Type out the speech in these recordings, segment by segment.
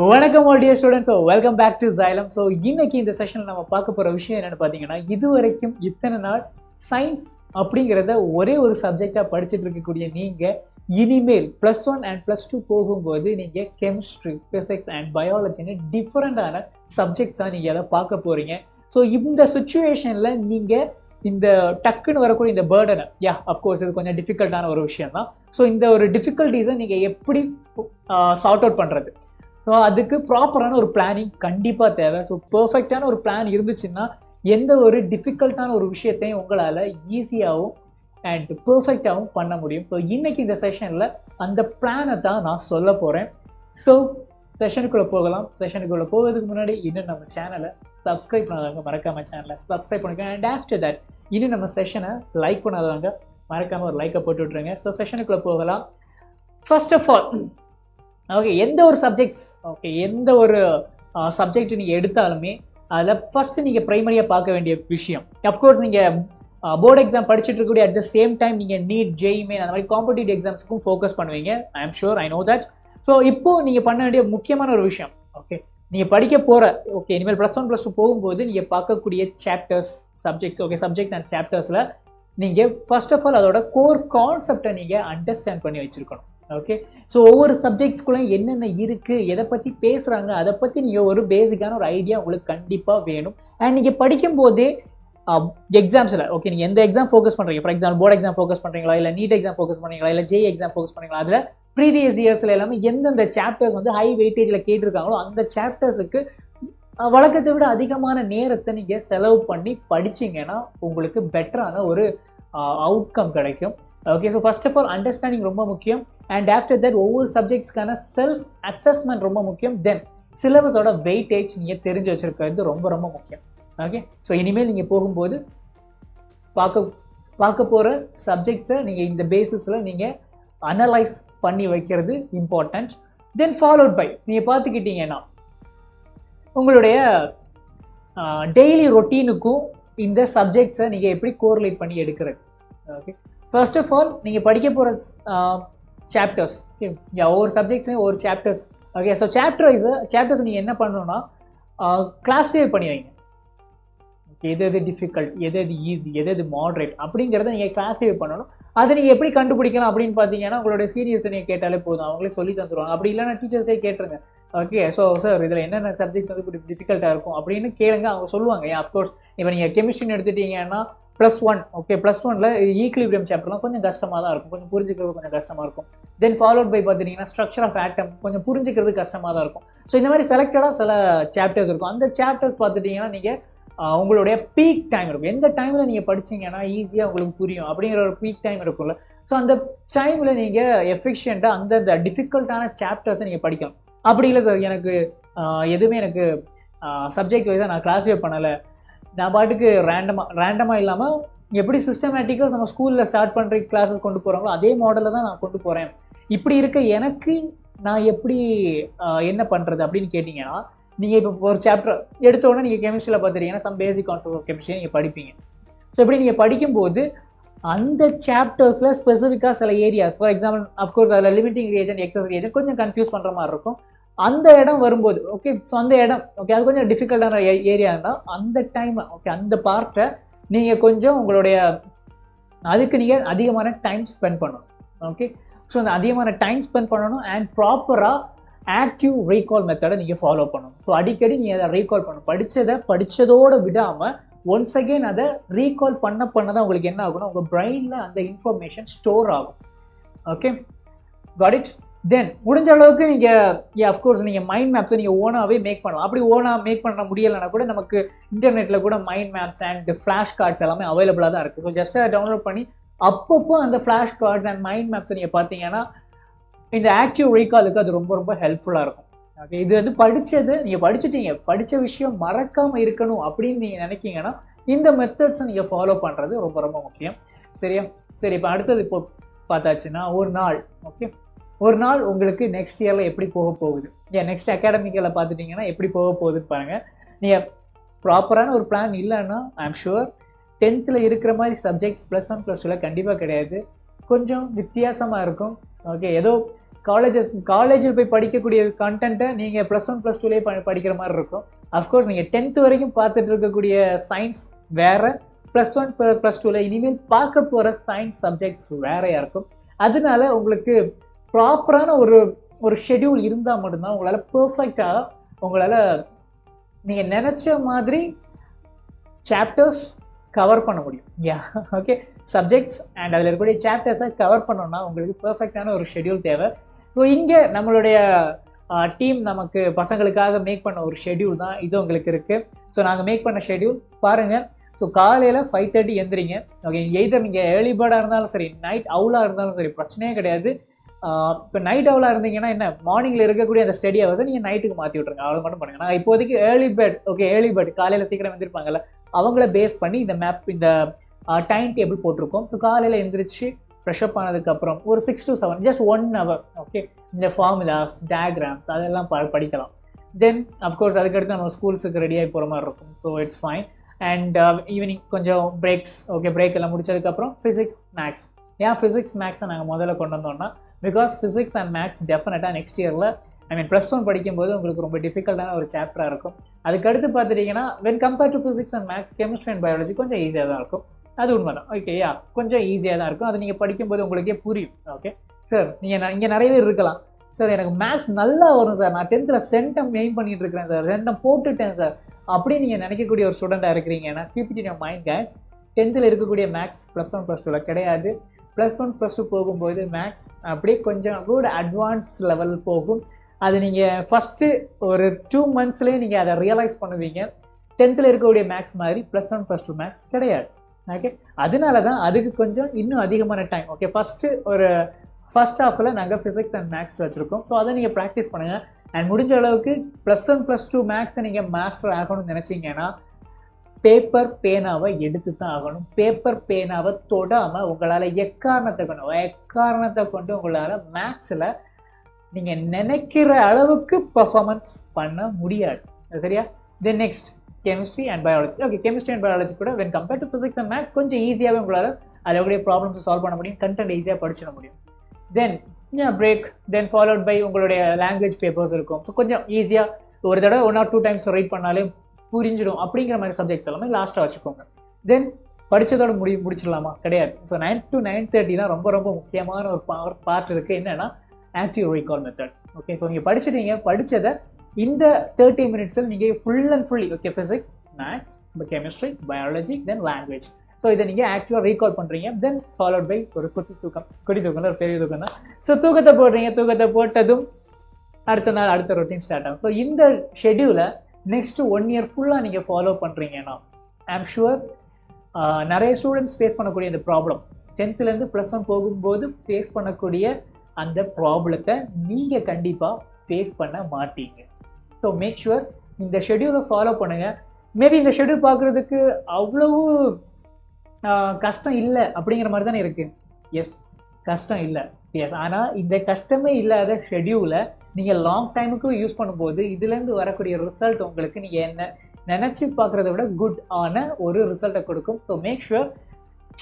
வணக்கம் all dear students. So welcome back to Xylem. So இன்னைக்கு இந்த செஷன்ல நம்ம பார்க்க போற விஷயம் என்னன்னு பாத்தீங்கன்னா, இதுவரைக்கும் இத்தனை நாள் சயின்ஸ் அப்படிங்கறத ஒரே ஒரு சப்ஜெக்டா படிச்சுட்டு இருக்கக்கூடிய நீங்க இனிமேல் +1 and +2 போகும்போது நீங்க கெமிஸ்ட்ரி, பிசிக்ஸ் அண்ட் பயாலஜின்னு டிஃபரெண்டான சப்ஜெக்ட்ஸா நீங்க அதை பார்க்க போறீங்க. ஸோ இந்த சுச்சுவேஷன்ல நீங்க இந்த டக்குன்னு வரக்கூடிய இந்த பேர்டனை அஃப்கோர்ஸ் இது கொஞ்சம் டிஃபிகல்ட்டான ஒரு விஷயம் தான். ஸோ இந்த ஒரு டிஃபிகல்ட்டிஸை நீங்க எப்படி சார்ட் அவுட் பண்றது, ஸோ அதுக்கு ப்ராப்பரான ஒரு பிளானிங் கண்டிப்பாக தேவை. ஸோ பெர்ஃபெக்டான ஒரு பிளான் இருந்துச்சுன்னா எந்த ஒரு டிஃபிகல்ட்டான ஒரு விஷயத்தையும் உங்களால் ஈஸியாகவும் அண்ட் பெர்ஃபெக்டாகவும் பண்ண முடியும். ஸோ இன்னைக்கு இந்த செஷனில் அந்த பிளானை தான் நான் சொல்ல போகிறேன். ஸோ செஷனுக்குள்ளே போகலாம். செஷனுக்குள்ளே போகிறதுக்கு முன்னாடி இன்னும் நம்ம சேனலை சப்ஸ்கிரைப் பண்ணாதவங்க மறக்காமல் சேனலை சப்ஸ்கிரைப் பண்ணிக்கோங்க. அண்ட் ஆஃப்டர் தட் இன்னும் நம்ம செஷனை லைக் பண்ணாதவங்க மறக்காமல் ஒரு லைக்கை போட்டு விட்ருங்க. ஸோ செஷனுக்குள்ளே போகலாம். ஃபர்ஸ்ட் ஆஃப் ஆல் எந்த ஒரு சப்ஜெக்ட்ஸ் எந்த ஒரு சப்ஜெக்ட் நீங்கள் எடுத்தாலுமே அதில் ஃபர்ஸ்ட் நீங்கள் ப்ரைமரியாக பார்க்க வேண்டிய விஷயம், அஃப்கோர்ஸ் நீங்கள் போர்டு எக்ஸாம் படிச்சுட்டு இருக்கக்கூடிய அட் த சேம் டைம் நீங்கள் நீட், ஜெய்மெயின் அந்த மாதிரி காம்படிட்டிவ் எக்ஸாம்ஸுக்கும் ஃபோக்கஸ் பண்ணுவீங்க. I am sure, I know that. So இப்போ நீங்கள் பண்ண வேண்டிய முக்கியமான ஒரு விஷயம், நீங்கள் படிக்க போகிற இனிமேல் +1 +2 போகும்போது நீங்கள் பார்க்கக்கூடிய சாப்டர்ஸ், சப்ஜெக்ட்ஸ் அண்ட் சாப்டர்ஸில் நீங்கள் ஃபர்ஸ்ட் ஆஃப் ஆல் அதோட கோர் கான்செப்டை நீங்கள் அண்டர்ஸ்டாண்ட் பண்ணி வச்சுருக்கணும். ஸோ ஒவ்வொரு சப்ஜெக்ட்ஸ்குள்ள என்னென்ன இருக்குது, எதை பற்றி பேசுகிறாங்க, அதை பற்றி நீங்கள் ஒரு பேசிக்கான ஒரு ஐடியா உங்களுக்கு கண்டிப்பாக வேணும். அண்ட் நீங்கள் படிக்கும்போதே எக்ஸாம்ஸில் நீங்கள் எந்த எக்ஸாம் ஃபோக்கஸ் பண்ணுறீங்க, for example board exam focus பண்ணுறீங்களா, இல்லை நீட் எக்ஸாம் ஃபோக்கஸ் பண்ணுறீங்களா, இல்லை ஜே எக்ஸாம் ஃபோக்கஸ் பண்ணுறீங்களா, அதில் ப்ரீவியஸ் இயர்ஸில் எல்லாமே எந்தெந்த சாப்டர்ஸ் வந்து ஹை வெயிட்டேஜில் கேட்டிருக்காங்களோ அந்த சாப்டர்ஸுக்கு வழக்கத்தை விட அதிகமான நேரத்தை நீங்கள் செலவு பண்ணி படிச்சிங்கன்னா உங்களுக்கு பெட்டரான ஒரு அவுட்கம் கிடைக்கும். So first of all understanding ரொம்ப முக்கியம். அண்ட் ஆஃப்டர் தட் ஒவ்வொரு சப்ஜெக்ட்ஸ்க்கான செல்ஃப் அசஸ்மெண்ட் ரொம்ப முக்கியம். தென் சிலபஸோட வெயிட்டேஜ் நீங்கள் தெரிஞ்சு வச்சிருக்கிறது ரொம்ப ரொம்ப முக்கியம். ஸோ இனிமேல் நீங்கள் போகும்போது பார்க்க போகிற சப்ஜெக்ட்ஸை நீங்கள் இந்த பேசிஸில் நீங்கள் அனலைஸ் பண்ணி வைக்கிறது இம்பார்ட்டன்ட். தென் ஃபாலோட் பை நீங்கள் பார்த்துக்கிட்டீங்கன்னா உங்களுடைய டெய்லி ரொட்டீனுக்கும் இந்த சப்ஜெக்ட்ஸை நீங்கள் எப்படி கோரிலேட் பண்ணி எடுக்கிறது. ஃபர்ஸ்ட் ஆஃப் ஆல் நீங்கள் படிக்க போகிற சாப்டர்ஸ், ஒவ்வொரு சப்ஜெக்ட்ஸையும் ஒவ்வொரு சாப்டர்ஸ். ஸோ சாப்டர்ஸ் நீங்கள் என்ன பண்ணணும்னா கிளாஸிஃபை பண்ணி வைங்க. எது டிஃபிகல்ட், எது ஈஸி, எது மாடரேட் அப்படிங்கிறத நீங்கள் கிளாஸிஃபை பண்ணணும். அதை நீங்கள் எப்படி கண்டுபிடிக்கலாம் அப்படின்னு பார்த்தீங்கன்னா உங்களுடைய சீனியர்ஸ்ட்டை நீங்கள் கேட்டாலே போதும், அவங்களே சொல்லி தந்துடுவாங்க. அப்படி இல்லைன்னா டீச்சர்ஸ்டே கேட்டுருங்க. ஸோ சார் இதில் என்னென்ன சப்ஜெக்ட்ஸ் வந்து இப்படி டிஃபிகல்ட்டாக இருக்கும் அப்படின்னு கேளுங்க, அவங்க சொல்லுவாங்க. அஃப்கோர்ஸ் இப்போ நீங்கள் கெமிஸ்ட்ரின்னு எடுத்துட்டீங்கன்னா +1 +1ல் ஈக்லிபிரியம் சாப்டர்லாம் கொஞ்சம் கஷ்டமாக தான் இருக்கும், கொஞ்சம் புரிஞ்சுக்கிறது கொஞ்சம் கஷ்டமாக இருக்கும். தென் ஃபாலோட் பை பார்த்துட்டிங்கன்னா ஸ்ட்ரக்சர் ஆஃப் ஆட்டம் கொஞ்சம் புரிஞ்சுக்கிறது கஷ்டமாக தான் இருக்கும். ஸோ இந்த மாதிரி செலக்டடாக சில சாப்டர்ஸ் இருக்கும். அந்த சாப்டர்ஸ் பார்த்துட்டிங்கன்னா நீங்கள் உங்களுடைய பீக் டைம் இருக்கும், எந்த டைமில் நீங்கள் படிச்சிங்கன்னா ஈஸியாக உங்களுக்கு புரியும் அப்படிங்கிற ஒரு பீக் டைம் இருக்கும்ல. ஸோ அந்த டைமில் நீங்கள் எஃபிஷியண்ட்டாக அந்த டிஃபிகல்ட்டான சாப்டர்ஸை நீங்கள் படிக்கணும். அப்படி இல்லை சார் எனக்கு எதுவுமே எனக்கு சப்ஜெக்ட் வைஸாக நான் கிளாஸிஃபை பண்ணலை, நான் பாட்டுக்கு ரேண்டமாக இல்லாமல் எப்படி சிஸ்டமேட்டிக்காக நம்ம ஸ்கூலில் ஸ்டார்ட் பண்ணுற கிளாஸஸ் கொண்டு போகிறாங்களோ அதே மாடலில் தான் நான் கொண்டு போகிறேன், இப்படி இருக்க எனக்கு நான் எப்படி என்ன பண்ணுறது அப்படின்னு கேட்டிங்கன்னா நீங்கள் இப்போ ஒரு சாப்டர் எடுத்த உடனே நீங்கள் கெமிஸ்ட்ரியில் பார்த்துட்டீங்கன்னா some basic concept of chemistry நீங்கள் படிப்பீங்க. ஸோ எப்படி நீங்கள் படிக்கும்போது அந்த சாப்டர்ஸில் ஸ்பெசிஃபிக்காக சில ஏரியாஸ், ஃபார் எக்ஸாம்பிள் அஃப்கோர்ஸ் அதில் லிமிட்டிங் ரியேஜென்ட், எக்ஸஸ் ரியேஜென்ட் கொஞ்சம் கன்ஃபியூஸ் பண்ணுற மாதிரி இருக்கும். அந்த இடம் வரும்போது ஸோ அந்த இடம் அது கொஞ்சம் டிஃபிகல்ட்டான ஏரியா இருந்தால் அந்த டைம் அந்த பார்ட்டை நீங்கள் கொஞ்சம் உங்களுடைய அதுக்கு நீங்கள் அதிகமான டைம் ஸ்பெண்ட் பண்ணணும். ஸோ அந்த அதிகமான டைம் ஸ்பெண்ட் பண்ணணும் அண்ட் ப்ராப்பராக ஆக்டிவ் ரீகால் மெத்தடை நீங்கள் ஃபாலோ பண்ணணும். ஸோ அடிக்கடி நீங்கள் அதை ரீகால் பண்ணணும். படித்ததோடு விடாமல் ஒன்ஸ் அகெயின் அதை ரீகால் பண்ண தான் உங்களுக்கு என்ன ஆகும்னா உங்கள் பிரெயினில் அந்த இன்ஃபர்மேஷன் ஸ்டோர் ஆகும். Got it. தென் முடிஞ்ச அளவுக்கு நீங்கள் அஃப்கோர்ஸ் நீங்கள் மைண்ட் மேப்ஸை நீங்கள் ஓனாகவே மேக் பண்ணலாம். அப்படி ஓனாக மேக் பண்ண முடியலைன்னா கூட நமக்கு இன்டர்நெட்டில் கூட mind maps and flash cards எல்லாமே அவைலபிளாக தான் இருக்குது. ஸோ ஜஸ்ட் அதை டவுன்லோட் பண்ணி அப்பப்போ அந்த ஃப்ளாஷ் கார்ட்ஸ் அண்ட் மைண்ட் மேப்ஸை நீங்கள் பார்த்தீங்கன்னா இந்த ஆக்டிவ் ரீகாலுக்கு அது ரொம்ப ரொம்ப ஹெல்ப்ஃபுல்லாக இருக்கும். இது வந்து நீங்கள் படிச்சிட்டீங்க, படித்த விஷயம் மறக்காமல் இருக்கணும் அப்படின்னு நீங்கள் நினைக்கிங்கன்னா இந்த மெத்தட்ஸை நீங்கள் ஃபாலோ பண்ணுறது ரொம்ப ரொம்ப முக்கியம். சரியா? சரி, இப்போ அடுத்தது இப்போ பார்த்தாச்சுன்னா ஒரு நாள் உங்களுக்கு நெக்ஸ்ட் இயரில் எப்படி போக போகுது, நெக்ஸ்ட் அகாடமிக்கில் பார்த்துட்டிங்கன்னா எப்படி போக போகுதுன்னு பாருங்கள். நீங்கள் ப்ராப்பரான ஒரு பிளான் இல்லைன்னா ஐ எம் ஷுர் 10th இருக்கிற மாதிரி சப்ஜெக்ட்ஸ் +1 +2 கண்டிப்பாக கிடையாது, கொஞ்சம் வித்தியாசமாக இருக்கும். ஏதோ காலேஜில் போய் படிக்கக்கூடிய கண்டென்ட்டை நீங்கள் +1 +2லேயே படிக்கிற மாதிரி இருக்கும். அஃப்கோர்ஸ் நீங்கள் 10th வரைக்கும் பார்த்துட்டு இருக்கக்கூடிய சயின்ஸ் வேற, +1 +2ல இனிமேல் பார்க்க போகிற சயின்ஸ் சப்ஜெக்ட்ஸ் வேறையாக இருக்கும். அதனால உங்களுக்கு ப்ராப்பரான ஒரு ஷெட்யூல் இருந்தால் மட்டும்தான் உங்களால் பர்ஃபெக்டாக உங்களால் நீங்கள் நினச்ச மாதிரி சாப்டர்ஸ் கவர் பண்ண முடியும். ஓகே, சப்ஜெக்ட்ஸ் அண்ட் அதில் இருக்கக்கூடிய சாப்டர்ஸை கவர் பண்ணோம்னா உங்களுக்கு பர்ஃபெக்டான ஒரு ஷெட்யூல் தேவை. ஸோ இங்கே நம்மளுடைய டீம் நமக்கு பசங்களுக்காக மேக் பண்ண ஒரு ஷெட்யூல் தான் இது உங்களுக்கு இருக்குது. ஸோ நாங்கள் மேக் பண்ண ஷெட்யூல் பாருங்கள். ஸோ காலையில் 5:30 எந்திரிங்க. ஓகே, எய்தர் நீங்கள் ஏர்லி பேர்டாக இருந்தாலும் சரி, நைட் அவுலாக இருந்தாலும் சரி, பிரச்சனையே கிடையாது. இப்போ நைட் அவுலாக இருந்தீங்கன்னா என்ன, மார்னிங்கில் இருக்கக்கூடிய அந்த ஸ்டடி ஹவர்ஸை நீங்கள் நைட்டுக்கு மாற்றி விட்ருங்க, அவ்வளோ மட்டும் பண்ணுங்க. நான் இப்போதைக்கு ஏர்லி பேர்ட் காலையில் சீக்கிரம் எழுந்திருப்பாங்கல்ல, அவங்கள பேஸ் பண்ணி இந்த டைம் டேபிள் போட்டிருக்கோம். ஸோ காலையில் எழுந்திரிச்சு ஃப்ரெஷ்அப் ஆனதுக்கப்புறம் ஒரு 6 to 7 ஜஸ்ட் 1 hour ஓகே, இந்த ஃபார்முலாஸ், டயக்ராம்ஸ் அதெல்லாம் படிக்கலாம். தென் அஃப்கோர்ஸ் அதுக்கடுத்து நம்ம ஸ்கூல்ஸுக்கு ரெடியாகி போகிற மாதிரி இருக்கும். So it's fine. And evening கொஞ்சம் பிரேக்ஸ், ஓகே, பிரேக் எல்லாம் முடிச்சதுக்கப்புறம் ஃபிசிக்ஸ், மேக்ஸ். ஏன் ஃபிசிக்ஸ் மேக்ஸை நாங்கள் முதல்ல கொண்டு வந்தோம்னா, பிகாஸ் ஃபிசிக்ஸ் அண்ட் மேக்ஸ் டெஃபினட்டாக நெக்ஸ்ட் இயரில் +1 படிக்கும்போது உங்களுக்கு ரொம்ப டிஃபிகல்ட்டான ஒரு சாப்டராக இருக்கும். அதுக்கடுத்து பார்த்துட்டிங்கன்னா when compare to physics and maths, chemistry and biology கொஞ்சம் ஈஸியாக தான் இருக்கும். அது உண்மை தான். ஓகேயா, கொஞ்சம் ஈஸியாக தான் இருக்கும். அது நீங்கள் படிக்கும்போது உங்களுக்கே புரியும். ஓகே சார், நீங்கள் இங்கே நிறைய பேர் இருக்கலாம், சார் எனக்கு மேக்ஸ் நல்லா வரும் சார், நான் 10th சென்டம் எய்ம் பண்ணிட்டு இருக்கிறேன் சார், சென்டம் போட்டுட்டேன் சார், அப்படி நீங்கள் நினைக்கக்கூடிய ஒரு ஸ்டூடெண்ட்டாக இருக்கிறீங்கன்னா keep it in your mind guys. 10th இருக்கக்கூடிய மேக்ஸ் +1 +2ல கிடையாது. +1 +2 போகும்போது மேக்ஸ் அப்படியே கொஞ்சம் கூட அட்வான்ஸ் லெவல் போகும். அது நீங்கள் ஃபஸ்ட்டு ஒரு 2 monthsலேயே நீங்கள் அதை ரியலைஸ் பண்ணுவீங்க. 10th இருக்கக்கூடிய மேக்ஸ் மாதிரி +1 +2 மேக்ஸ் கிடையாது. ஓகே, அதனால தான் அதுக்கு கொஞ்சம் இன்னும் அதிகமான டைம். ஓகே, ஃபர்ஸ்ட் ஹாஃபில் நாங்கள் ஃபிசிக்ஸ் அண்ட் மேக்ஸ் வச்சுருக்கோம். ஸோ அதை நீங்கள் ப்ராக்டிஸ் பண்ணுங்கள். அண்ட் முடிஞ்ச அளவுக்கு +1 +2 மேக்ஸை நீங்கள் மாஸ்டர் ஆகணும்னு நினச்சிங்கன்னா பேப்பர் பேனாவை எடுத்து தான் ஆகணும். பேப்பர் பேனாவை தொடாமல் உங்களால் எக்காரணத்தை கொண்டு உங்களால் மேக்ஸில் நீங்கள் நினைக்கிற அளவுக்கு பர்ஃபார்மன்ஸ் பண்ண முடியாது. சரியா? Then next chemistry and biology. Okay, chemistry and biology கூட when compare to physics and maths கொஞ்சம் ஈஸியாகவே உங்களால் அதோடைய ப்ராப்ளம்ஸை சால்வ் பண்ண முடியும், கண்டென்ட் ஈஸியாக படிச்சிட முடியும். தென் பிரேக், தென் ஃபாலோட் பை உங்களுடைய லாங்குவேஜ் பேப்பர்ஸ் இருக்கும். ஸோ கொஞ்சம் ஈஸியாக ஒரு தடவை 1 or 2 times ரீட் பண்ணாலே புரிஞ்சிடும். அப்படிங்கிற மாதிரி சப்ஜெக்ட்ஸ் எல்லாமே லாஸ்ட்டாக வச்சுக்கோங்க. தென் படித்ததோட முடிச்சிடலாமா? கிடையாது. ஸோ 9 to 9:30 தான் ரொம்ப ரொம்ப முக்கியமான ஒரு பார்ட் இருக்குது. என்னென்னா active recall method. Okay, so நீங்கள் படித்ததை இந்த 30 minutes நீங்கள் full and fully, okay, physics, maths, chemistry, biology, then language. So இதை நீங்கள் ஆக்டிவாக ரீகால் பண்ணுறீங்க. தென் ஃபாலோட் பை ஒரு குட்டி தூக்கம் ஒரு பெரிய தூக்கம் தான். ஸோ தூக்கத்தை போடுறீங்க. தூக்கத்தை போட்டதும் அடுத்த நாள் அடுத்த ரொட்டீன் ஸ்டார்ட் ஆகும். ஸோ இந்த ஷெட்யூலை நெக்ஸ்ட் 1 year ஃபுல்லாக நீங்கள் ஃபாலோ பண்ணுறீங்கன்னா ஐம் ஷுவர் நிறைய ஸ்டூடெண்ட்ஸ் ஃபேஸ் பண்ணக்கூடிய இந்த ப்ராப்ளம் 10th +1 போகும்போது ஃபேஸ் பண்ணக்கூடிய அந்த ப்ராப்ளத்தை நீங்கள் கண்டிப்பாக ஃபேஸ் பண்ண மாட்டீங்க. ஸோ மேக் ஷுவர் இந்த ஷெட்யூலை ஃபாலோ பண்ணுங்கள். மேபி இந்த ஷெட்யூல் பார்க்குறதுக்கு அவ்வளவு கஷ்டம் இல்லை அப்படிங்கிற மாதிரி தானே இருக்குது. எஸ், கஷ்டம் இல்லை. எஸ், ஆனால் இந்த கஷ்டமே இல்லாத ஷெட்யூலை நீங்கள் லாங் டைமுக்கும் யூஸ் பண்ணும்போது இதுலேருந்து வரக்கூடிய ரிசல்ட் உங்களுக்கு நீங்கள் என்ன நினச்சி பார்க்குறத விட குட் ஆன ஒரு ரிசல்ட்டை கொடுக்கும். ஸோ மேக் ஷுவர்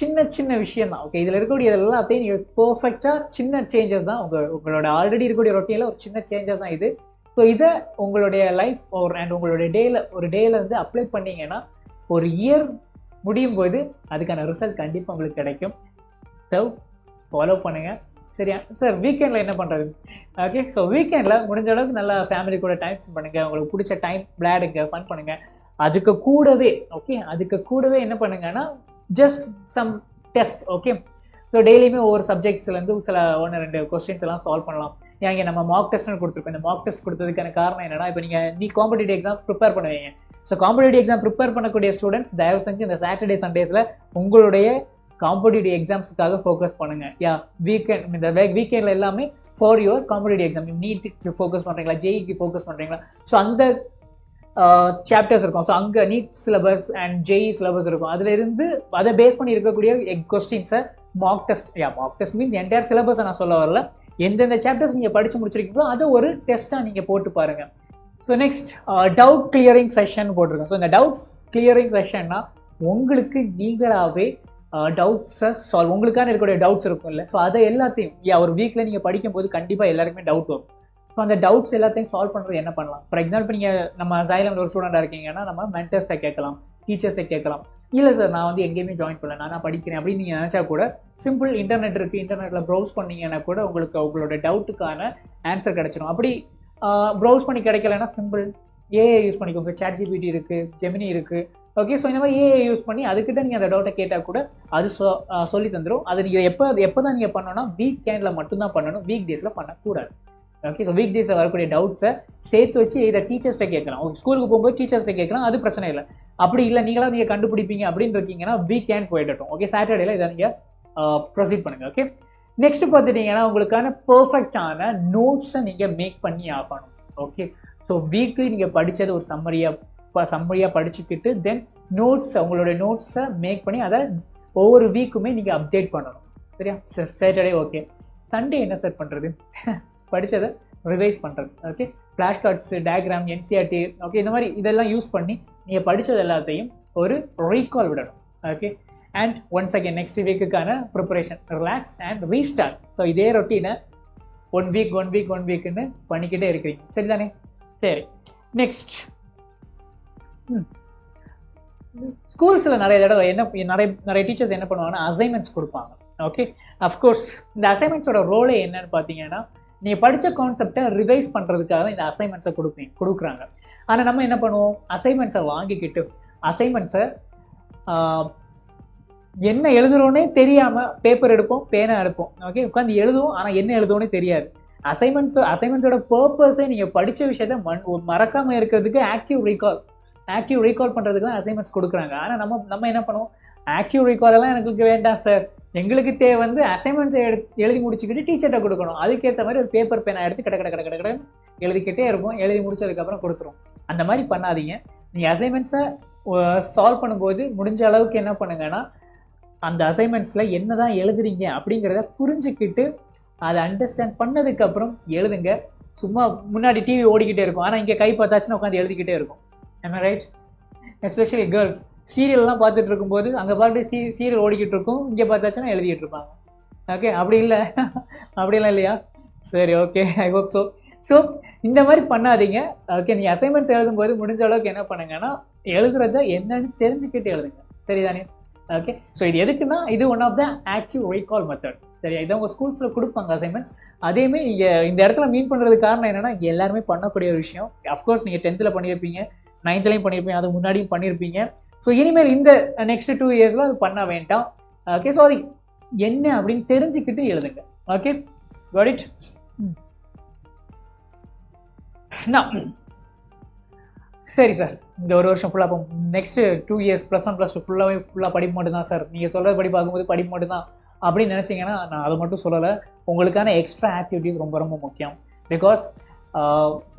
சின்ன விஷயம் தான். ஓகே, இதில் இருக்கக்கூடிய எல்லாத்தையும் நீங்கள் பர்ஃபெக்டாக சின்ன சேஞ்சஸ் தான் உங்களோட ஆல்ரெடி இருக்கக்கூடிய ரொட்டீனில் ஒரு சின்ன சேஞ்சஸ் தான் இது. ஸோ இதை உங்களுடைய லைஃப் அண்ட் உங்களுடைய டேயில் வந்து அப்ளை பண்ணிங்கன்னா ஒரு இயர் முடியும் போது அதுக்கான ரிசல்ட் கண்டிப்பாக உங்களுக்கு கிடைக்கும். ஸோ ஃபாலோ பண்ணுங்கள். சரியா சார்? வீக்கெண்டில் என்ன பண்ணுறது? ஓகே, ஸோ வீக்கெண்டில் முடிஞ்ச அளவுக்கு நல்லா ஃபேமிலி கூட டைம் ஸ்பெண்ட் பண்ணுங்கள். உங்களுக்கு பிடிச்ச டைம் விளையாடுங்க, ஃபன் பண்ணுங்கள். அதுக்கு கூடவே என்ன பண்ணுங்கன்னா just some test. Okay, so டெய்லியுமே ஒவ்வொரு சப்ஜெக்ட்ஸ்லேருந்து சில 1-2 கொஸ்டின்ஸ் எல்லாம் சால்வ் பண்ணலாம். ஏங்க நம்ம மார்க் டெஸ்ட்னு கொடுத்துருக்கோம். இந்த மார்க் டெஸ்ட் கொடுத்ததுக்கான காரணம் என்னன்னா, இப்போ நீ காம்படிட்டிவ் எக்ஸாம் ப்ரிப்பேர் பண்ணுவீங்க. ஸோ காம்படிட்டிவ் எக்ஸாம் ப்ரிப்பேர் பண்ணக்கூடிய ஸ்டூடெண்ட்ஸ் தயவு செஞ்சு இந்த சாட்டர்டே சண்டேஸில் உங்களுடைய காம்படிட்டிவ் எக்ஸாம்ஸுக்காக ஃபோக்கஸ் பண்ணுங்க. இந்த வீக்கெண்டில் எல்லாமே ஃபார் யுவர் காம்படிட்டிவ் எக்ஸாம். நீட்டுக்கு ஃபோக்கஸ் பண்ணுறீங்களா, ஜேஇக்கு ஃபோக்கஸ் பண்ணுறீங்களா? ஸோ அந்த சாப்டர்ஸ் இருக்கும். ஸோ அங்கே NEET syllabus and JEE syllabus இருக்கும். அதிலிருந்து அதை பேஸ் பண்ணி இருக்கக்கூடிய கொஸ்டின்ஸை மார்க் டெஸ்ட் மீன்ஸ் என்டையர் சிலபஸை நான் சொல்ல வரல. எந்தெந்த சாப்டர்ஸ் நீங்கள் படித்து முடிச்சிருக்கீங்களோ அதை ஒரு டெஸ்ட்டாக நீங்கள் போட்டு பாருங்கள். So next doubt clearing session போட்டிருக்கேன். ஸோ இந்த டவுட்ஸ் கிளியரிங் செஷன்னா உங்களுக்கு நீங்களாகவே டவுட்ஸை சால்வ், உங்களுக்கான இருக்கக்கூடிய டவுட்ஸ் இருக்கும்ல, ஸோ அதை எல்லாத்தையும் ஒரு வீக்கில் நீங்கள் படிக்கும்போது கண்டிப்பாக எல்லாருக்குமே டவுட் வரும். ஸோ அந்த டவுட்ஸ் எல்லாத்தையும் சால்வ் பண்ணுறது என்ன பண்ணலாம்? ஃபார் எக்ஸாம்பிள் நீங்கள் நம்ம சைலமில் ஒரு ஸ்டூடெண்டாக இருக்கீங்கன்னா நம்ம மென்டர்ஸ்ட்டை கேட்கலாம், டீச்சர்ஸ்ட்டை கேட்கலாம். இல்லை சார் நான் வந்து எங்கேயுமே ஜாயின் பண்ணல, நான் படிக்கிறேன் அப்படின்னு நீங்கள் நினச்சா கூட சிம்பிள் இன்டர்நெட் இருக்குது, இன்டர்நெட்டில் ப்ரௌஸ் பண்ணீங்கன்னா கூட உங்களுக்கு உங்களோட டவுட்டுக்கான ஆன்சர் கிடைச்சிடும். அப்படி ப்ரௌஸ் பண்ணி கிடைக்கலன்னா சிம்பிள் ஏஐ யூஸ் பண்ணிக்கோங்க, ChatGPT இருக்குது, ஜெமினி இருக்குது. ஓகே, ஸோ இந்த மாதிரி ஏஐ யூஸ் பண்ணி அதுக்கிட்ட நீங்கள் அந்த டவுட்டை கேட்டால் கூட அது சொல்லி தந்துடும். அது நீங்கள் எப்போ தான் நீங்கள் பண்ணணும்னா வீக் எண்டில் மட்டும்தான் பண்ணணும், வீக் டேஸில் பண்ணக்கூடாது. ஓகே, ஸோ வீக் டேஸில் வரக்கூடிய டவுட்ஸை சேர்த்து வச்சு இதை டீச்சர்ஸ்ட்டை கேட்கலாம். ஓகே, ஸ்கூலுக்கு போகும்போது டீச்சர்ஸ்ட்டை கேட்கலாம், அது பிரச்சனை இல்லை. அப்படி இல்லை நீங்கள் கண்டுபிடிப்பீங்க அப்படின்னு இருக்கீங்கன்னா வீக் எண்ட் போயிடட்டும். ஓகே, சாட்டர்டேல இதை நீங்கள் ப்ரொசீட் பண்ணுங்கள். ஓகே, நெக்ஸ்ட் பார்த்துட்டீங்கன்னா உங்களுக்கான பர்ஃபெக்டான நோட்ஸை நீங்கள் மேக் பண்ணி ஆகணும். ஓகே, ஸோ வீக்லி நீங்கள் படித்தது ஒரு சம்மரியாக படிச்சுக்கிட்டு தென் உங்களுடைய நோட்ஸை மேக் பண்ணி அதை ஒவ்வொரு வீக்குமே நீங்கள் அப்டேட் பண்ணணும். சரியா சார்? சாட்டர்டே ஓகே, சண்டே என்ன சார் பண்ணுறது? படித்ததை ரிவைஸ் பண்ணுறது. Okay, flash cards, diagram, NCERT, okay, இந்த மாதிரி இதெல்லாம் யூஸ் பண்ணி நீங்கள் படித்தது எல்லாத்தையும் ஒரு ரீகால் விடணும். Okay, and once again next வீக்குக்கான preparation, relax and restart. So இதே ரொட்டீனை ஒன் வீக்குன்னு பண்ணிக்கிட்டே இருக்கிறீங்க. சரிதானே? சரி, நெக்ஸ்ட் ஸ்கூல்ஸில் நிறைய தடவை நிறைய டீச்சர்ஸ் என்ன பண்ணுவாங்கன்னா அசைன்மெண்ட்ஸ் கொடுப்பாங்க. ஓகே, அஃப்கோர்ஸ் இந்த அசைன்மெண்ட்ஸோட ரோலே என்னன்னு பார்த்தீங்கன்னா நீங்கள் படித்த கான்செப்டை ரிவைஸ் பண்ணுறதுக்காக தான் இந்த அசைன்மெண்ட்ஸை கொடுக்குறாங்க. ஆனால் நம்ம என்ன பண்ணுவோம், அசைன்மெண்ட்ஸை வாங்கிக்கிட்டு அசைன்மெண்ட்ஸை என்ன எழுதுறோன்னே தெரியாமல் பேப்பர் எடுப்போம், பேனா எடுப்போம். ஓகே, உட்காந்து எழுதுவோம், ஆனால் என்ன எழுதுவோன்னே தெரியாது. அசைன்மெண்ட்ஸோட பர்பஸே நீங்கள் படித்த விஷயத்த மறக்காமல் இருக்கிறதுக்கு ஆக்டிவ் ரீகால் பண்ணுறதுக்கு தான் அசைன்மெண்ட்ஸ் கொடுக்குறாங்க. ஆனால் நம்ம என்ன பண்ணுவோம், ஆக்டிவ் ரீகால் எல்லாம் எனக்கு வேண்டாம் சார், எங்களுக்கு தேவை வந்து அசைன்மெண்ட்ஸை எழுதி முடிச்சுக்கிட்டு டீச்சர்கிட்ட கொடுக்கணும். அதுக்கேற்ற மாதிரி ஒரு பேப்பர் பேனா எடுத்து கடை எழுதிக்கிட்டே இருப்போம், எழுதி முடிச்சதுக்கப்புறம் கொடுத்துரும். அந்த மாதிரி பண்ணாதீங்க. நீங்கள் அசைன்மெண்ட்ஸை சால்வ் பண்ணும்போது முடிஞ்ச அளவுக்கு என்ன பண்ணுங்கன்னா அந்த அசைன்மெண்ட்ஸில் என்ன தான் எழுதுறீங்க அப்படிங்கிறத புரிஞ்சுக்கிட்டு அதை அண்டர்ஸ்டாண்ட் பண்ணதுக்கப்புறம் எழுதுங்க. சும்மா முன்னாடி டிவி ஓடிக்கிட்டே இருக்கும், ஆனால் இங்கே கை பார்த்தாச்சுன்னா உட்காந்து எழுதிக்கிட்டே இருக்கும். am I right? Especially girls சீரியல்லாம் பார்த்துட்டு இருக்கும்போது அங்கே பார்த்து சீரியல் ஓடிக்கிட்டு இருக்கும், இங்கே பார்த்தாச்சுன்னா எழுதிக்கிட்டு இருப்பாங்க. ஓகே, அப்படிலாம் இல்லையா? சரி, okay, I hope so. So இந்த மாதிரி பண்ணாதீங்க. ஓகே, நீங்கள் அசைன்மெண்ட்ஸ் எழுதும்போது முடிஞ்ச அளவுக்கு என்ன பண்ணுங்கன்னா எழுதுறத என்னன்னு தெரிஞ்சுக்கிட்டு எழுதுங்க. சரிதானே? ஓகே, ஸோ இது எதுக்குன்னா இது one of the active recall method. சரியா? இதை உங்கள் ஸ்கூல்ஸில் கொடுப்பாங்க அசைன்மெண்ட்ஸ். அதேமே நீங்கள் இந்த இடத்துல மீன் பண்ணுறதுக்கு காரணம் என்னென்னா இங்கே எல்லாருமே பண்ணக்கூடிய ஒரு விஷயம். அஃப்கோர்ஸ் நீங்கள் 10th பண்ணியிருப்பீங்க, 9th பண்ணியிருப்பீங்க, அது முன்னாடியும் பண்ணியிருப்பீங்க. ஸோ இனிமேல் இந்த நெக்ஸ்ட் 2 இயர்ஸில் அது பண்ண வேண்டாம். ஓகே, ஸோ அது என்ன அப்படின்னு தெரிஞ்சுக்கிட்டு எழுதுங்க. Okay, got it? சரி சார், இந்த ஒரு வருஷம் ஃபுல்லாக நெக்ஸ்ட் 2 இயர்ஸ் +1 +2 ஃபுல்லாக படிப்பு மட்டும்தான் சார், நீங்கள் சொல்கிற படி பார்க்கும்போது படிப்பு மட்டும்தான் அப்படின்னு நினச்சிங்கன்னா நான் அதை மட்டும் சொல்லலை. உங்களுக்கான எக்ஸ்ட்ரா ஆக்டிவிட்டீஸ் ரொம்ப ரொம்ப முக்கியம். பிகாஸ்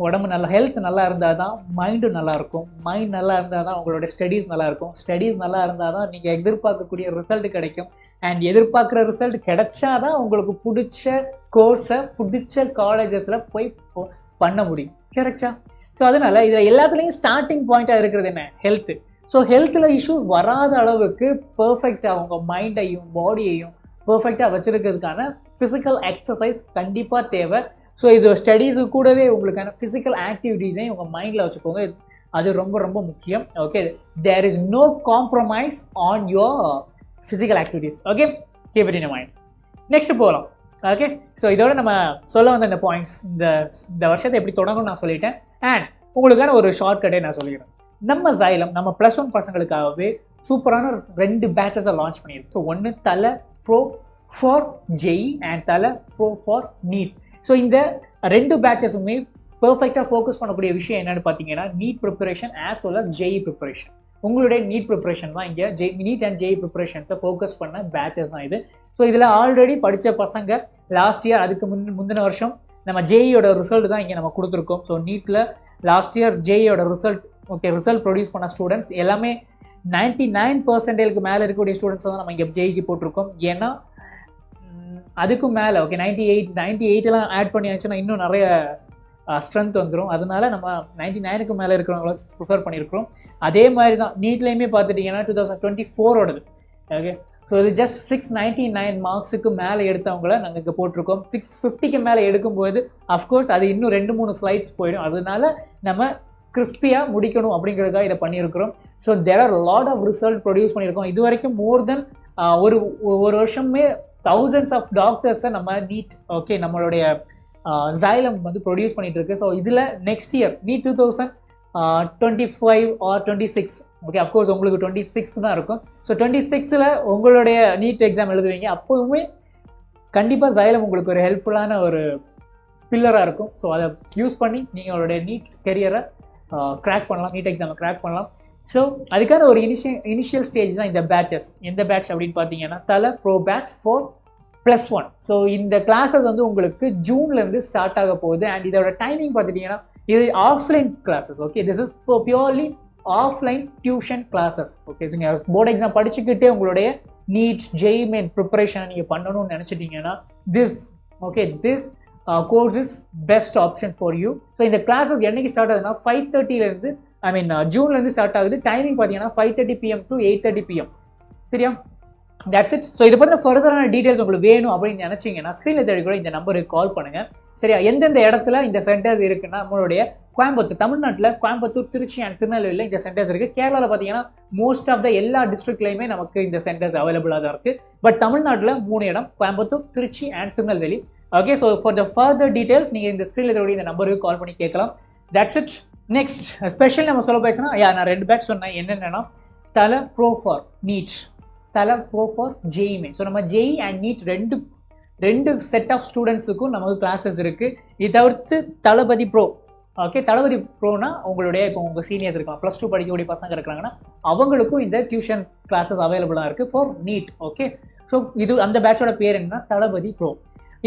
உடம்பு ஹெல்த் நல்லா இருந்தால் தான் மைண்டும் நல்லாயிருக்கும், மைண்ட் நல்லா இருந்தால் தான் உங்களோட ஸ்டடீஸ் நல்லாயிருக்கும், ஸ்டடீஸ் நல்லா இருந்தால் தான் நீங்கள் எதிர்பார்க்கக்கூடிய ரிசல்ட் கிடைக்கும். அண்ட் எதிர்பார்க்குற ரிசல்ட் கிடைச்சாதான் உங்களுக்கு பிடிச்ச கோர்ஸை பிடிச்ச காலேஜஸில் போய் பண்ண முடியும். கரெக்டா? ஸோ அதனால இதில் எல்லாத்துலேயும் ஸ்டார்டிங் பாயிண்ட்டாக இருக்கிறது என்ன? ஹெல்த்து. ஸோ ஹெல்த்தில் இஷ்யூ வராத அளவுக்கு பர்ஃபெக்டாக உங்கள் மைண்டையும் பாடியையும் பர்ஃபெக்டாக வச்சுருக்கிறதுக்கான ஃபிசிக்கல் எக்ஸசைஸ் கண்டிப்பாக தேவை. ஸோ இது ஸ்டடீஸு கூடவே உங்களுக்கான ஃபிசிக்கல் ஆக்டிவிட்டீஸையும் உங்கள் மைண்டில் வச்சுக்கோங்க, அது ரொம்ப ரொம்ப முக்கியம். Okay, there is no compromise on your physical activities. Okay, keep it in mind. Next போகலாம். ஓகே, ஸோ இதோட நம்ம சொல்ல வந்த இந்த பாயிண்ட்ஸ், இந்த வருஷத்தை எப்படி தொடங்கணும்னு நான் சொல்லிட்டேன். அண்ட் உங்களுக்கான ஒரு ஷார்ட்கட்டே நான் சொல்லிடுறேன். நம்ம Xylem நம்ம +1 பசங்களுக்காகவே சூப்பரான 2 பேட்சஸை லான்ச் பண்ணியிருக்கு. ஸோ ஒன்று Thalai pro for JEE and Thalai pro for NEET. So இந்த 2 பேட்சஸுமே பர்ஃபெக்டாக ஃபோக்கஸ் பண்ணக்கூடிய விஷயம் என்னென்னு பார்த்தீங்கன்னா NEET preparation as well as JEE preparation. உங்களுடைய நீட் ப்ரிப்பரேஷன் தான் இங்கே நீட் அண்ட் ஜெஇ ப்ரிப்பரேஷன்ஸை ஃபோக்கஸ் பண்ண பேட்சஸ் தான் இது. ஸோ இதில் ஆல்ரெடி படித்த பசங்க லாஸ்ட் இயர் அதுக்கு முந்தின வருஷம் நம்ம ஜெஇயோட ரிசல்ட் தான் இங்கே நம்ம கொடுத்துருக்கோம். ஸோ நீட்டில் லாஸ்ட் இயர் ஜெஇயோட ரிசல்ட் ப்ரொடியூஸ் பண்ண ஸ்டூடெண்ட்ஸ் எல்லாமே 99% மேலே இருக்கக்கூடிய ஸ்டூடெண்ட்ஸ் தான் நம்ம இங்கே ஜெஇக்கு போட்டிருக்கோம். ஏன்னா அதுக்கும் மேலே 98 ஆட் பண்ணியாச்சுன்னா இன்னும் நிறைய ஸ்ட்ரென்த் வந்துடும். அதனால நம்ம 99க்கு மேலே இருக்கிறவங்கள ப்ரிஃபர் பண்ணியிருக்கிறோம். அதே மாதிரி தான் நீட்லேயுமே பார்த்துட்டிங்கன்னா 2024ஓடது. ஓகே, ஸோ இது ஜஸ்ட் 699 மார்க்ஸுக்கு மேலே எடுத்தவங்கள நாங்கள் இங்கே போட்டிருக்கோம். 650க்கு மேலே எடுக்கும்போது அஃப்கோர்ஸ் அது இன்னும் 2-3 ஸ்லைட்ஸ் போயிடும். அதனால நம்ம கிறிஸ்பியாக முடிக்கணும் அப்படிங்கிறதுக்காக இதை பண்ணியிருக்கிறோம். So there are lot of result produce பண்ணியிருக்கோம். இது வரைக்கும் மோர் தென் ஒரு வருஷமே thousands ஆஃப் டாக்டர்ஸை நம்ம நீட் ஓகே நம்மளுடைய Xylem வந்து ப்ரொடியூஸ் பண்ணிட்டு இருக்கு. ஸோ இதில் next year NEET 2025 or 26 okay of course உங்களுக்கு 26 தான் இருக்கும். ஸோ 26ல் உங்களுடைய நீட் எக்ஸாம் எழுதுவீங்க. அப்போவுமே கண்டிப்பாக Xylem உங்களுக்கு ஒரு ஹெல்ப்ஃபுல்லான ஒரு பில்லராக இருக்கும். ஸோ அதை யூஸ் பண்ணி நீங்கள் உங்களுடைய நீட் கெரியரை கிராக் பண்ணலாம், நீட் எக்ஸாமை கிராக் பண்ணலாம். ஸோ அதுக்கான ஒரு இனிஷியல் ஸ்டேஜ் தான் இந்த பேட்சஸ். எந்த பேட்ச் அப்படின்னு பார்த்தீங்கன்னா தலை ப்ரோ பேட்ச் ஃபார் +1. ஸோ இந்த கிளாஸஸ் வந்து உங்களுக்கு ஜூன்லேருந்து ஸ்டார்ட் ஆக போகுது. அண்ட் இதோட டைமிங் பார்த்துட்டிங்கன்னா இது offline classes. Okay this is purely offline tuition classes. Okay நீங்கள் போர்டு எக்ஸாம் படிச்சுக்கிட்டே உங்களுடைய நீட் JEE மெயின் ப்ரிப்பரேஷனை நீங்கள் பண்ணணும்னு நினச்சிட்டிங்கன்னா this course is best option for you. So இந்த கிளாஸஸ் என்னைக்கு ஸ்டார்ட் ஆகுதுன்னா 5:30லேருந்து ஜூன்லேருந்து ஸ்டார்ட் ஆகுது. டைமிங் பார்த்தீங்கன்னா 5:30 PM to 8:30 PM. சரியா? That's it. ஸோ இதை பற்றின ஃபர்தரான டீட்டெயில்ஸ் உங்களுக்கு வேணும் அப்படின்னு நினச்சிங்கன்னா ஸ்க்ரீனில் தேடி கூட இந்த நம்பருக்கு கால் பண்ணுங்கள். சரியா? எந்தெந்த இடத்துல இந்த சென்டர்ஸ் இருக்குன்னா நம்மளுடைய கோயம்புத்தூர், தமிழ்நாட்டில் கோயம்புத்தூர், திருச்சி அண்ட் திருநெல்வேலியில் இந்த சென்டர்ஸ் இருக்குது. கேரளாவில் பார்த்தீங்கன்னா மோஸ்ட் ஆஃப் த எல்லா டிஸ்ட்ரிக்ட்லையுமே நமக்கு இந்த சென்டர்ஸ் அவைலபிளாக தான் இருக்குது. பட் தமிழ்நாட்டில் 3 இடம், Coimbatore, Trichy and Tirunelveli. Okay so for the further details நீங்கள் இந்த ஸ்க்ரீனில் தேடி இந்த நம்பருக்கு கால் பண்ணி கேட்கலாம். That's it. நெக்ஸ்ட் ஸ்பெஷல் நம்ம சொல்ல போச்சுன்னா நான் 2 பேட்ச் சொன்னேன். என்னென்னா தலை ப்ரோ ஃபார் நீட், தலை pro for JEE main. So நம்ம JEE அண்ட் நீட் ரெண்டு செட் ஆஃப் ஸ்டூடெண்ட்ஸுக்கும் நமக்கு கிளாஸஸ் இருக்குது. இதை தவிர்த்து தளபதி ப்ரோ. ஓகே தளபதி ப்ரோனா உங்களுடைய இப்போ உங்கள் சீனியர்ஸ் இருக்கலாம், +2 படிக்கக்கூடிய பசங்க இருக்கிறாங்கன்னா அவங்களுக்கும் இந்த டியூஷன் கிளாஸஸ் அவைலபிளாக இருக்குது ஃபார் நீட். ஓகே ஸோ இது அந்த பேட்சோட பேர் என்னன்னா தளபதி ப்ரோ.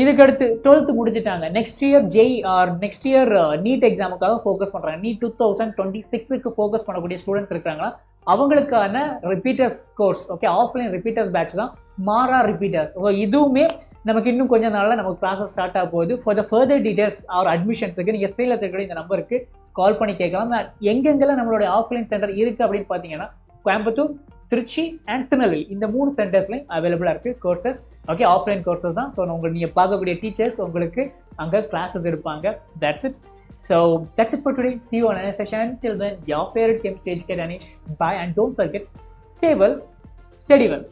இதுக்கடுத்து 12th முடிச்சுட்டாங்க, next year JEE or next year NEET எக்ஸாமுக்காக ஃபோக்கஸ் பண்ணுறாங்க, நீட் 2026க்கு ஃபோக்கஸ் பண்ணக்கூடிய ஸ்டூடெண்ட்ஸ் இருக்கிறாங்களா அவங்களுக்கான repeaters course. Okay offline repeaters batch தான் மாறா ரிப்பீட்டர்ஸ். ஸோ இதுவுமே நமக்கு இன்னும் கொஞ்சம் நாளில் நமக்கு கிளாஸஸ் ஸ்டார்ட் ஆக போகுது. For the further details or அட்மிஷன்ஸுக்கு நீங்கள் ஸ்க்ரீனில் இருக்கிற இந்த நம்பருக்கு கால் பண்ணி கேட்கலாம். எங்கெங்கெல்லாம் நம்மளுடைய ஆஃப்லைன் சென்டர் இருக்குது அப்படின்னு பார்த்தீங்கன்னா கோயம்புத்தூர், திருச்சி அண்ட் திருநெல்வேலி இந்த 3 சென்டர்ஸ்லையும் அவைலபிளாக இருக்குது கோர்சஸ். ஓகே ஆஃப்லைன் கோர்சஸ் தான். ஸோ நீங்கள் பார்க்கக்கூடிய டீச்சர்ஸ் உங்களுக்கு அங்கே கிளாஸஸ் எடுப்பாங்க. That's it. So that's it for today. See you on another session. Till then, your favorite chemistry educator Anish. Bye and don't forget, stay well, steady well.